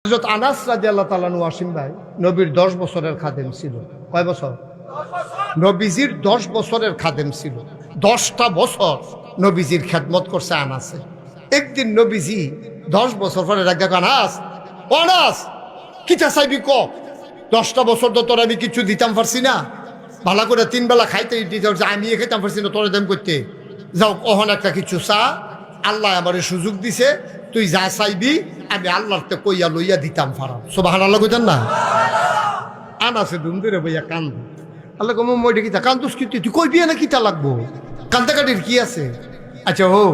হযরত আনাস রাদিয়াল্লাহু তাআলা আনহু ওয়াসিম ভাই নবীর 10 বছরের খাদেম ছিল। কয় বছর? নবীজির 10 বছরের খাদেম ছিল। 10টা বছর নবীজির খেদমত করছে আনাসে। একদিন নবীজি 10 বছর পরে ডাক আনাস, ও আনাস কিটা চাইবি ক? 10টা বছর তো তোর আমি কিছু দিতাম পারছি না, ভালো করে 3 বেলা খাইতে দিতে আমি খাইতাম পারছি না, তোর দেম করতে যাও কখন একটা কিছু চা, আল্লাহ আমারে সুযোগ দিছে, তুই যা চাইবি আমি আল্লাহতে কইয়া লইয়া দিতাম পারাম। সুবহানাল্লাহ কইতেন না? আনাসে দুম ধরে বইয়া কান্দ। আল্লাহ কম মই কিতা কান্দুস কি তুই কইবি না কিতা লাগবো, কান্দা কাটির কি আছে? আচ্ছা হো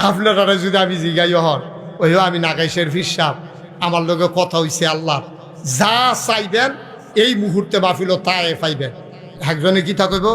আপনারা যদি আমি জিগাই হন ওই আমি নাগাইশের ফিরসাব আমার লগে কথা হইছে, আল্লাহ যা চাইবেন এই মুহূর্তে মাহফিল তাই পাইবেন। একজনে কি কইব,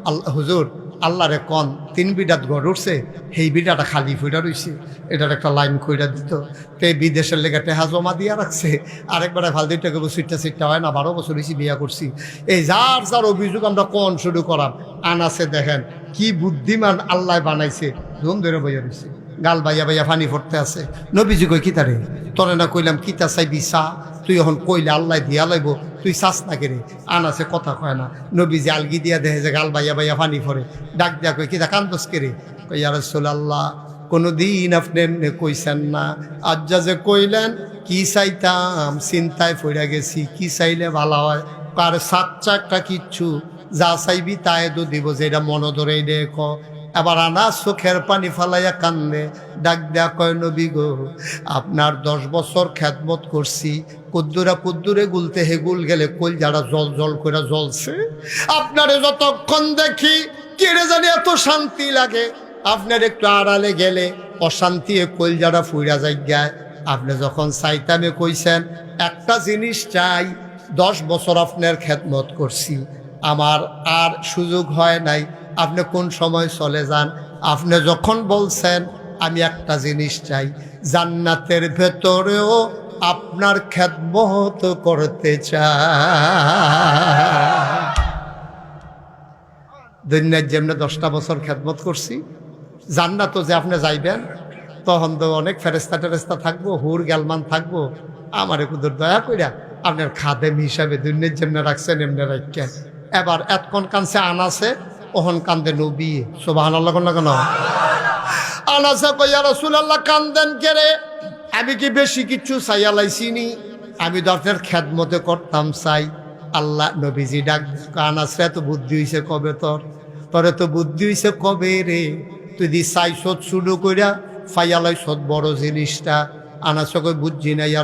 আল্লাহ হুজুর আল্লাহরে কন 3 বিঘাত ঘর উঠছে, সেই বিঘাটা খালি ফুইটা রইছে, এটার একটা লাইন কইরা দিত। তো এই বিদেশের লেগে টেহা জমা দিয়া রাখছে, আরেকবারে ভাল দিতে কইব সিটটা হয় না, 12 বছর হয়েছি বিয়া করছি। এই যার যার অভিযোগ আমরা কন শুরু করাম। আনাসে দেখেন কি বুদ্ধিমান আল্লাহ বানাইছে, ধুম ধরে বইয়া রইছে, গাল বাইয়া বাইয়া পানি পড়তে আছে। নবীজি কই কিতারে তোরে না কইলাম কিতা চাইবি চা, তুই এখন কইলে আল্লাহ দিয়া লাইব, তুই চাস না কেরে? আনাসে কথা কয় না। নবীজি আলগি দিয়া দেখে যে গাল বাইয়া বাইয়া পানি পড়ে, ডাক দিয়া কই কিতা কান্দোস কেরে? কই ইয়া রাসূলুল্লাহ কোনদিন আপনি এমনি কইছেন না, আজ যে কইলেন কি চাইতাম চিন্তায় পড়ে গেছি, কি চাইলে ভালো হয়। কার সাচ্চা একটা কিচ্ছু যা চাইবি তাই তো দিব, যেটা মনে ধরে দেখ। এবার আনাস চোখের পানি ফালাইয়া কান্দে, ডাক দেয়া কয় নবী গো আপনার 10 বছর খেদমত করছি, কুদ্দুরে গুলতে হেগুল গেলে কইল যারা জল জল করে জ্বলছে। আপনারে যতক্ষণ দেখি কেড়ে জানি এত শান্তি লাগে, আপনার একটু আড়ালে গেলে অশান্তি কইল যারা ফুইরা যাই। আপনি যখন চাইতামে কইছেন একটা জিনিস চাই, 10 বছর আপনার খেদমত করছি, আমার আর সুযোগ হয় নাই, আপনি কোন সময় চলে যান। আপনি যখন বলছেন আমি একটা জিনিস চাই, জান্নাতের ভেতরেও আপনার খেদমত করতে চাই। দুনিয়ার যেমনি 10টা বছর খেদমত করছি, জান্নাতও যে আপনি যাইবেন তখন তো অনেক ফেরেস্তা টেরেস্তা থাকবো, হুর গ্যালমান থাকবো। আমার কুদুর দয়া কইরা আপনার খাদেম হিসাবে দুনিয়ার যেমনি রাখছেন এমনি রাখেন। এবার এতক্ষণ কানছে আনাসে, ওহন কান্দে নবী। সুবহানাল্লাহ কোন না কেন? আনাসে কই ইয়া রাসূলুল্লাহ কান্দেন কেরে? আমি কি বেশি কিছু চাইয়া লাইছিনি? আমি তো আপনার খেদমতে করতাম চাই। আল্লাহ নবীজি ডাক, আনাসে তো বুদ্ধি হইছে কবে তোরে তো বুদ্ধি হইছে কবে রে? তুই দি চাইছত শুরু কইরা ফাইয়া লাইছত বড় জিনিসটা। আনাসে কই বুঝছি না ইয়া